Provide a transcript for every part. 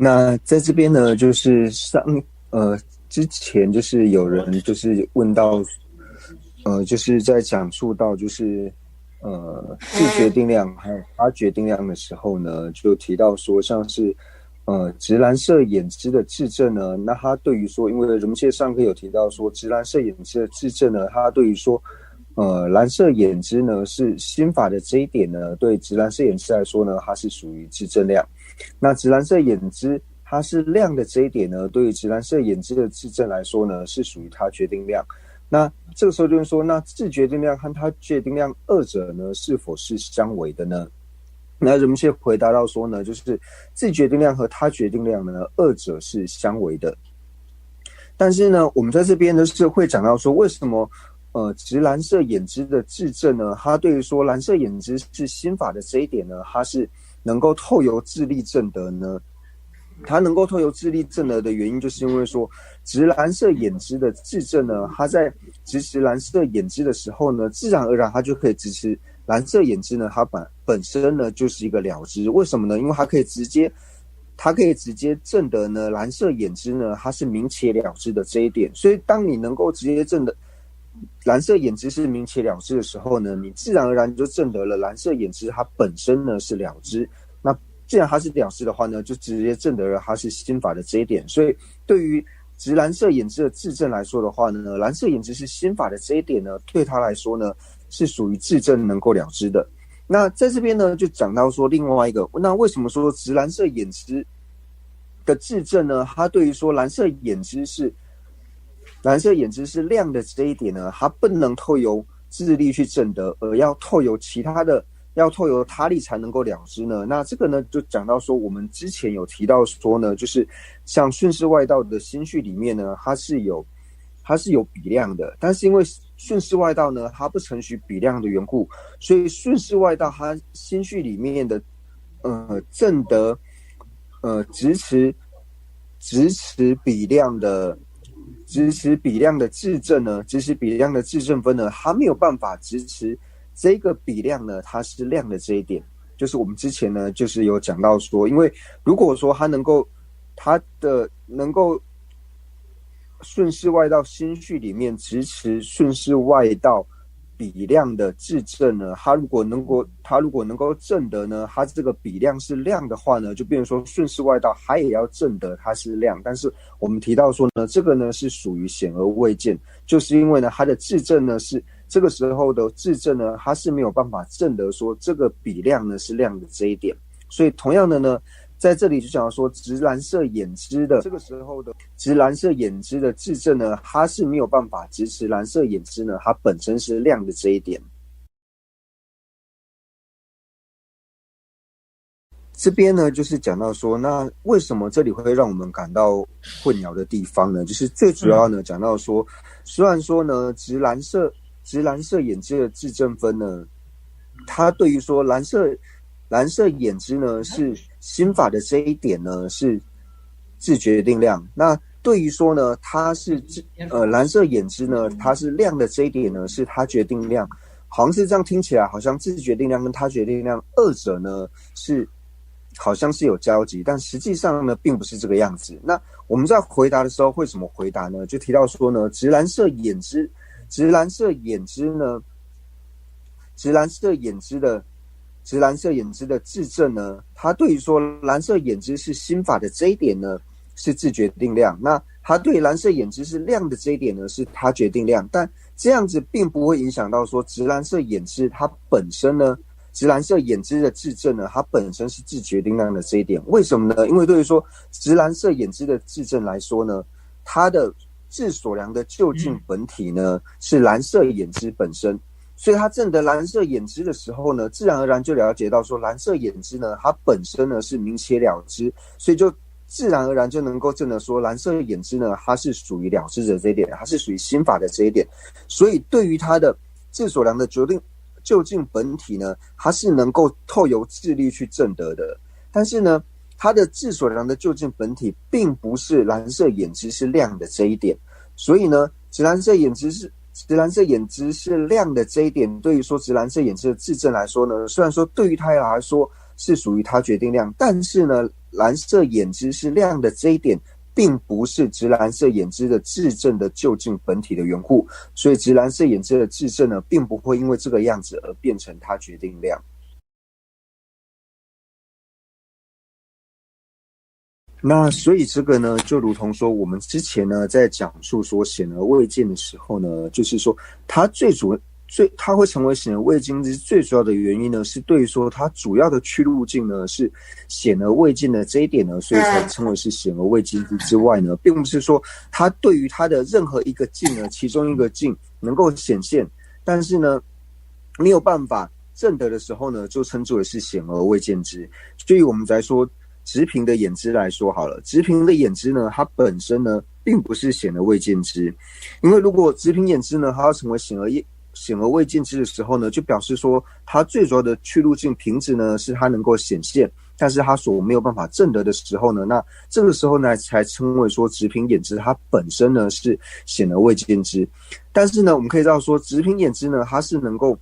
那在这边呢，就是呃之前就是有人就是问到，就是在讲述到就是自决定量还有他决定量的时候呢，就提到说像是直蓝色眼支的质证呢，那他对于说，因为人们现在上课有提到说直蓝色眼支的质证呢，他对于说蓝色眼支呢是心法的这一点呢，对直蓝色眼支来说呢，它是属于质证量。那直蓝色眼支它是亮的这一点呢，对于直蓝色眼支的质证来说呢，是属于它决定量。那这个时候就是说，那自决定量和它决定量二者呢，是否是相违的呢？那人们先回答到说呢，就是自决定量和它决定量呢，二者是相违的。但是呢，我们在这边呢是会讲到说，为什么直蓝色眼支的质证呢，它对于说蓝色眼支是心法的这一点呢，它是能够透由自力证得呢？它能够透由自力证得的原因，就是因为说直蓝色眼支的质证呢，它在支持蓝色眼支的时候呢，自然而然它就可以支持蓝色眼支呢，它本身呢就是一个了知。为什么呢？因为它可以直接证得呢蓝色眼支呢，它是明且了知的这一点。所以当你能够直接证的蓝色眼支是明且了知的时候呢，你自然而然就证得了蓝色眼支它本身呢是了知。那既然它是了知的话呢，就直接证得了它是心法的这一点。所以对于直蓝色眼支的质证来说的话呢，蓝色眼支是心法的这一点呢，对他来说呢是属于质证能够了知的。那在这边呢就讲到说另外一个，那为什么说直蓝色眼支的质证呢，它对于说蓝色眼支是亮的这一点呢，它不能透由自力去证得，而要透由他力才能够了知呢。那这个呢，就讲到说，我们之前有提到说呢，就是像顺势外道的心绪里面呢，它是有比量的，但是因为顺势外道呢，它不承许比量的缘故，所以顺势外道它心绪里面的证得支持比量的质证呢，支持比量的质证分呢，它没有办法支持这个比量呢，它是亮的这一点。就是我们之前呢，就是有讲到说，因为如果说它能够顺势外道心绪里面支持顺势外道比量的质证呢，它如果能够证得呢，它这个比量是亮的话呢，就变成说顺势外道它也要证得它是亮。但是我们提到说呢，这个呢是属于显而未见，就是因为呢它的质证呢是这个时候的质证呢，它是没有办法证得说这个比量呢是亮的这一点。所以同样的呢，在这里就讲说直蓝色眼支的这个时候的直蓝色眼支的质证呢，它是没有办法支持蓝色眼支呢它本身是亮的这一点。这边呢就是讲到说，那为什么这里会让我们感到混淆的地方呢？就是最主要呢讲到说，虽然说呢直蓝色眼支的质证分呢，它对于说蓝色眼支呢是心法的这一点呢是自决定量，那对于说呢它是蓝色眼支呢它是亮的这一点呢是它决定量，好像是这样听起来好像自决定量跟它决定量二者呢是好像是有交集，但实际上呢并不是这个样子。那我们在回答的时候会怎么回答呢？就提到说呢直蓝色眼支的质证呢，它对于说蓝色眼支是心法的这一点呢是自决定量，那它对蓝色眼支是亮的这一点呢是它决定量，但这样子并不会影响到说直蓝色眼支它本身呢，直蓝色眼支的质证呢，它本身是自决定量的这一点。为什么呢？因为对于说直蓝色眼支的质证来说呢，它的质所量的究竟本体呢是蓝色眼支本身，所以他证得蓝色眼支的时候呢，自然而然就了解到说蓝色眼支呢它本身呢是明且了知，所以就自然而然就能够证得说蓝色眼支呢它是属于了知的这一点，它是属于心法的这一点。所以对于它的质所量的究竟本体呢，它是能够透由智力去证得的。但是呢它的质所量的究竟本体并不是蓝色眼支是亮的这一点，所以呢直蓝色眼支是亮的这一点，对于说直蓝色眼支的质证来说呢，虽然说对于它来说是属于它决定量，但是呢，蓝色眼之是亮的这一点，并不是直蓝色眼之的质证的究竟本体的缘故，所以直蓝色眼之的质证呢，并不会因为这个样子而变成它决定量。那所以这个呢，就如同说我们之前呢在讲述说显而未见的时候呢，就是说它它会成为显而未见之最主要的原因呢，是对于说它主要的去路径呢是显而未见的这一点呢，所以才称为是显而未见之外呢，并不是说它对于它的任何一个境呢，其中一个境能够显现，但是呢没有办法证得的时候呢，就称之为是显而未见之。所以我们来说直屏的眼知来说好了，直屏的眼知呢，它本身呢并不是显而未见之，因为如果直屏眼知呢，它要成为显而未见之的时候呢，就表示说它最主要的去路径屏质呢是它能够显现，但是它所没有办法证得的时候呢，那这个时候呢才称为说直屏眼知它本身呢是显而未见之。但是呢，我们可以知道说直屏眼知呢，它是能够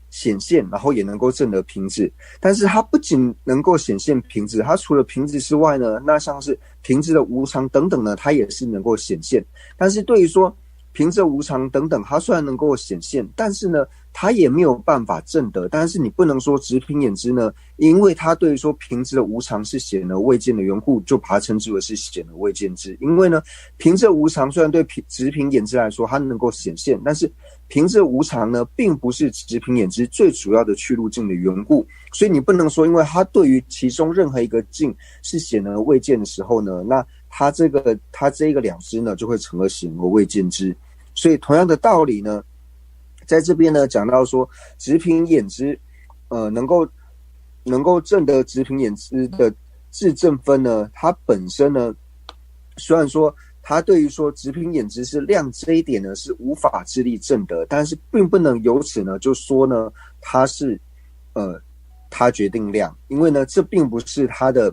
显现，然后也能够证得屏质，但是它不仅能够显现屏质，它除了屏质之外呢，那像是屏质的无常等等呢，它也是能够显现。但是对于说屏质无常等等，它虽然能够显现，但是呢，它也没有办法证得。但是你不能说直屏眼知呢，因为它对于说屏质的无常是显而未见的缘故，就把它称之为是显而未见之。因为呢，屏质无常虽然对直屏眼知来说它能够显现，但是屏质无常呢，并不是直屏眼知最主要的去路径的缘故。所以你不能说，因为它对于其中任何一个境是显而未见的时候呢，那它这一个两知呢，就会成了显而未见之。所以同样的道理呢，在这边呢讲到说直屏眼知能够证得直屏眼知的质证分呢，它本身呢虽然说它对于说直屏眼知是亮这一点呢是无法自力证得，但是并不能由此呢就说呢它是它决定亮，因为呢这并不是它的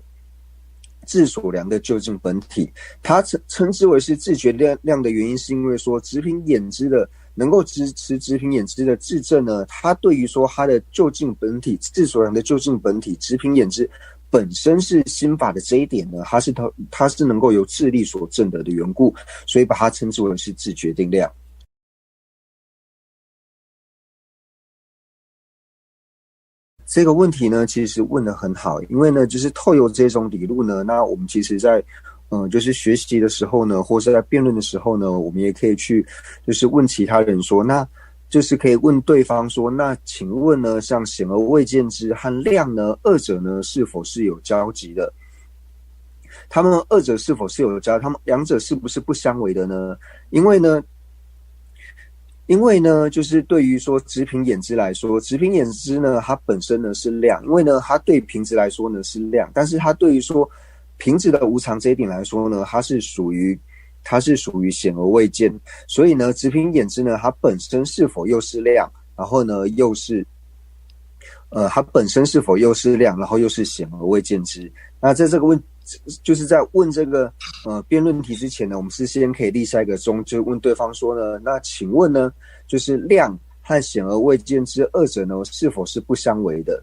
质所量的究竟本体，它称之为是质决量的原因，是因为说直屏眼知的能够支持直屏眼知的质证呢，它对于说它的究竟本体质所量的究竟本体直屏眼知本身是心法的这一点呢，它是能够由智力所证得的缘故，所以把它称之为是质决定量。这个问题呢，其实问得很好，因为呢，就是透由这种理论呢，那我们其实在就是学习的时候呢，或是在辩论的时候呢，我们也可以去就是问其他人说，那就是可以问对方说，那请问呢，像显而未见之和亮呢，二者呢是否是有交集的？他们二者是否是有交集？他们两者是不是不相违的呢？因为呢，就是对于说直屏眼知来说，直屏眼知呢，它本身呢是亮，因为呢，它对屏质来说呢是亮，但是它对于说屏质的无常这一点来说呢，它是属于显而未见，所以呢，直屏眼知呢，它本身是否又是亮，然后呢又是它本身是否又是亮，然后又是显而未见之。那在这个就是在问这个辩论题之前呢，我们是先可以立下一个钟，就问对方说呢，那请问呢，就是亮和显而未见之二者呢，是否是不相违的？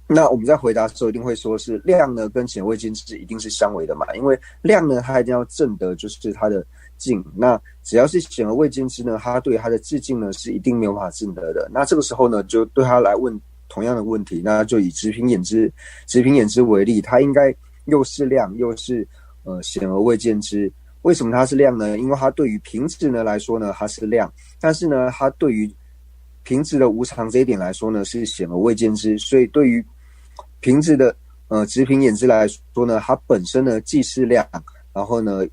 那我们在回答的时候一定会说是亮呢跟显而未见之一定是相违的嘛，因为亮呢它一定要证得就是它的境，那只要是显而未见之呢，它对它的自境呢是一定没有办法证得的。那这个时候呢，就对他来问同样的问题，那就以直屏眼知为例，它应该又是亮又是显而未见之。为什么它是亮呢？因为它对于屏质呢来说呢它是亮，但是呢它对于屏质的无常这一点来说呢是显而未见之，所以对于屏质的直屏眼知来说呢，它本身呢既是亮，然后呢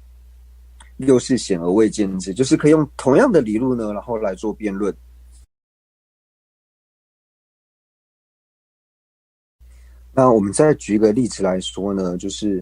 又是显而未见之，就是可以用同样的理论呢，然后来做辩论。那我们再举一个例子来说呢，就是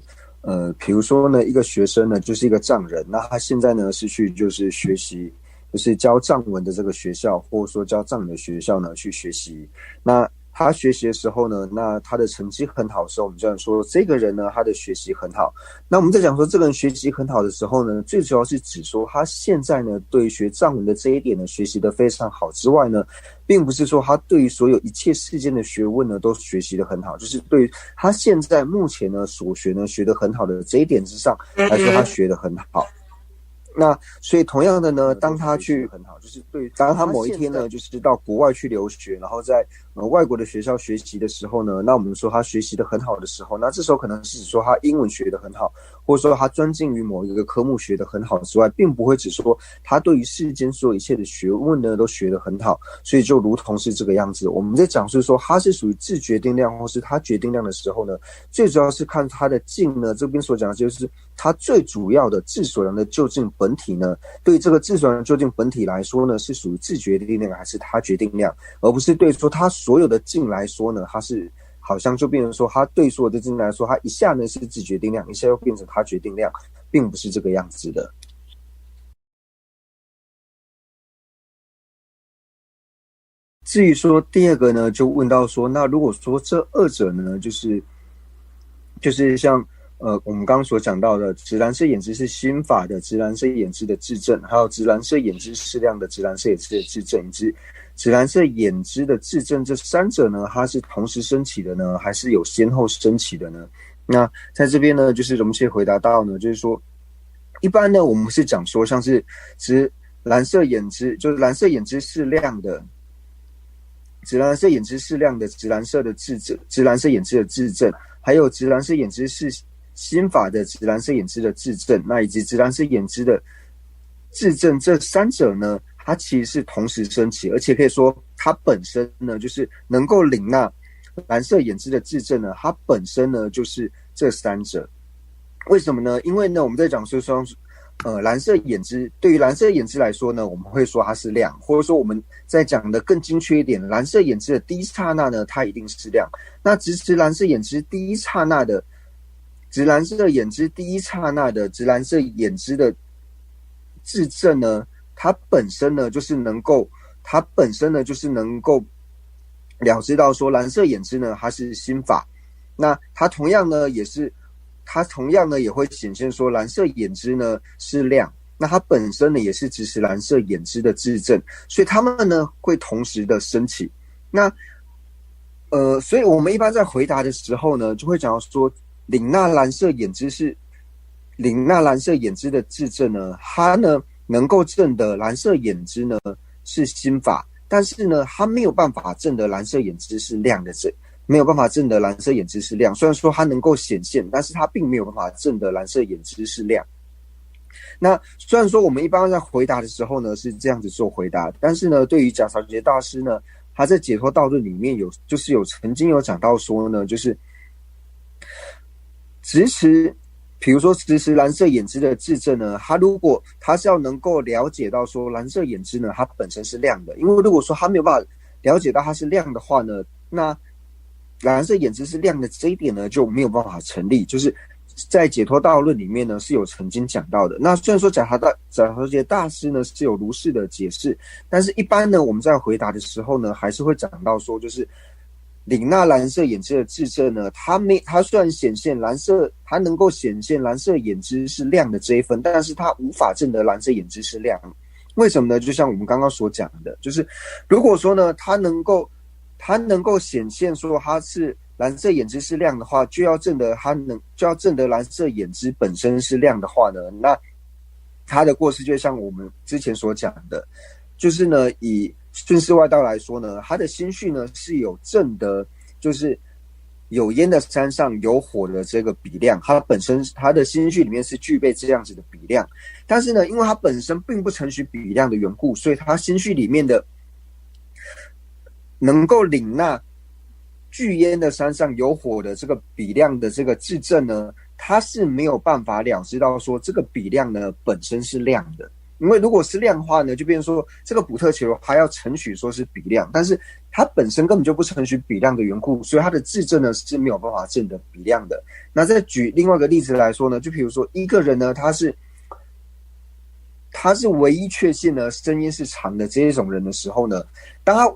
比如说呢，一个学生呢就是一个藏人，那他现在呢是去就是学习，就是教藏文的这个学校，或者说教藏语的学校呢去学习。那他学习的时候呢，那他的成绩很好的时候，我们这样说这个人呢，他的学习很好。那我们在讲说这个人学习很好的时候呢，最主要是指说他现在呢对学藏文的这一点呢学习的非常好之外呢，并不是说他对于所有一切世间的学问呢都学习的很好，就是对于他现在目前呢所学呢学得很好的这一点之上来说，他学得很好。那所以同样的呢，当他去很好，就是对，当他某一天呢，就是到国外去留学，然后在外国的学校学习的时候呢，那我们说他学习的很好的时候，那这时候可能是指说他英文学得很好，或者说他专精于某一个科目学得很好之外，并不会只说他对于世间所有一切的学问呢都学得很好，所以就如同是这个样子。我们在讲是说他是属于自决定量或是他决定量的时候呢，最主要是看他的境呢，这边所讲的就是他最主要的智所量的究竟本体呢，对于这个智所量究竟本体来说呢，是属于自决定量还是他决定量，而不是对说他所有的境来说呢，他是好像就变成说他对所有的境来说，他一下呢是自决定量，一下又变成他决定量，并不是这个样子的。至于说第二个呢，就问到说，那如果说这二者呢，就是像我们刚刚所讲到的，直蓝色眼知是心法的直蓝色眼知的质证，还有直蓝色眼知适量的直蓝色眼知的质证，以及直蓝色眼知的质证，这三者呢，它是同时升起的呢，还是有先后升起的呢？那在这边呢，就是容切回答到呢，就是说，一般呢，我们是讲说，像是直蓝色眼知，就是蓝色眼知是亮的。直蓝色眼知是亮的直蓝色的质证，直蓝色眼知的质证，还有直蓝色眼知是心法的直蓝色眼知的质证，那以及直蓝色眼知的质证，这三者呢，它其实是同时升起，而且可以说它本身呢，就是能够领纳蓝色眼知的质证呢，它本身呢就是这三者。为什么呢？因为呢，我们在讲说蓝色眼知，对于蓝色眼知来说呢，我们会说它是亮，或者说我们在讲的更精确一点，蓝色眼知的第一刹那呢，它一定是亮。那直蓝色眼知第一刹那的，直蓝色眼知第一刹那的直蓝色眼知的质证呢，它本身呢就是能够了知到说蓝色眼知呢它是心法，那它同样呢也会显现说蓝色眼知呢是亮，那它本身呢也是支持蓝色眼知的质证，所以它们呢会同时的升起。那所以我们一般在回答的时候呢，就会讲到说，领纳蓝色眼知的质证呢，它呢能够证得蓝色眼知呢是心法，但是呢它没有办法证得蓝色眼知是亮的没有办法证得蓝色眼知是亮，虽然说它能够显现，但是它并没有办法证得蓝色眼知是亮。那虽然说我们一般在回答的时候呢是这样子做回答，但是呢对于贾朝杰大师呢，他在解脱道论里面曾经有讲到说呢，就是比如说直持蓝色眼知的质证呢，如果他是要能够了解到说蓝色眼知呢它本身是亮的，因为如果说他没有办法了解到它是亮的话呢，那蓝色眼知是亮的这一点呢就没有办法成立，就是在解脱道论里面呢是有曾经讲到的。那虽然说贾朝杰大师呢是有如是的解释，但是一般呢我们在回答的时候呢还是会讲到说，就是领纳蓝色眼知的质证呢，它虽然显现蓝色，它能够显现蓝色眼知是亮的这一分，但是它无法证得蓝色眼知是亮。为什么呢？就像我们刚刚所讲的，就是如果说呢它能够显现说它是蓝色眼知是亮的话，就要证得蓝色眼知本身是亮的话呢，那它的过失就像我们之前所讲的，就是呢以顺世外道来说呢，他的心绪呢是有正的，就是有烟的山上有火的这个比量，他本身他的心绪里面是具备这样子的比量，但是呢因为他本身并不承许比量的缘故，所以他心绪里面的能够领纳具烟的山上有火的这个比量的这个质证呢，他是没有办法了知到说这个比量呢本身是亮的。因为如果是量的话呢，就变成说这个补特伽罗还要承许说是比量，但是它本身根本就不承许比量的缘故，所以它的质证呢是没有办法证得比量的。那再举另外一个例子来说呢，就比如说一个人呢，他是唯一确信呢声音是长的这一种人的时候呢，当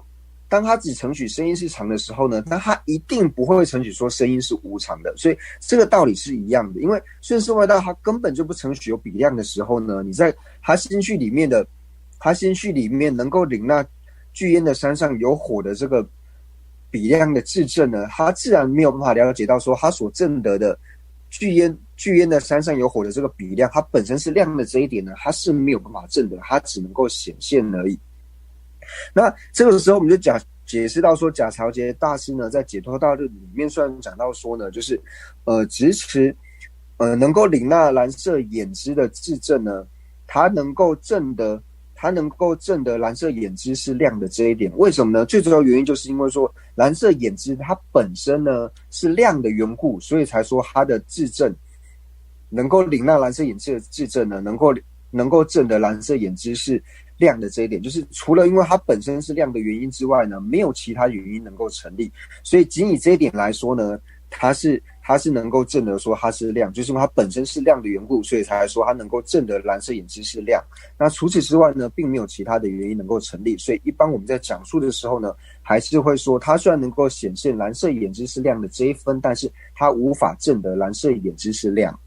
当它只承许声音是长的时候呢，那它一定不会承许说声音是无常的。所以这个道理是一样的，因为顺势外道它根本就不承许有比量的时候呢，你在他心绪里面能够领纳巨烟的山上有火的这个比量的质证呢，他自然没有办法了解到说他所证得的巨烟的山上有火的这个比量，它本身是亮的这一点呢，它是没有办法证的，它只能够显现而已。那这个时候我们就解释到说，贾朝杰大师呢在解脱道论里面虽然讲到说呢，就是直持能够领纳蓝色眼知的质证呢，它能够证得蓝色眼知是亮的这一点。为什么呢？最主要原因就是因为说蓝色眼知它本身呢是亮的缘故，所以才说它的质证能够领纳蓝色眼知的质证呢，能够证得蓝色眼知是亮的这一点，就是除了因为它本身是亮的原因之外呢，没有其他原因能够成立。所以仅以这一点来说呢，它是能够证得说它是亮，就是因为它本身是亮的缘故，所以才说它能够证得蓝色眼知是亮。那除此之外呢，并没有其他的原因能够成立。所以一般我们在讲述的时候呢，还是会说它虽然能够显现蓝色眼知是亮的这一分，但是它无法证得蓝色眼知是亮。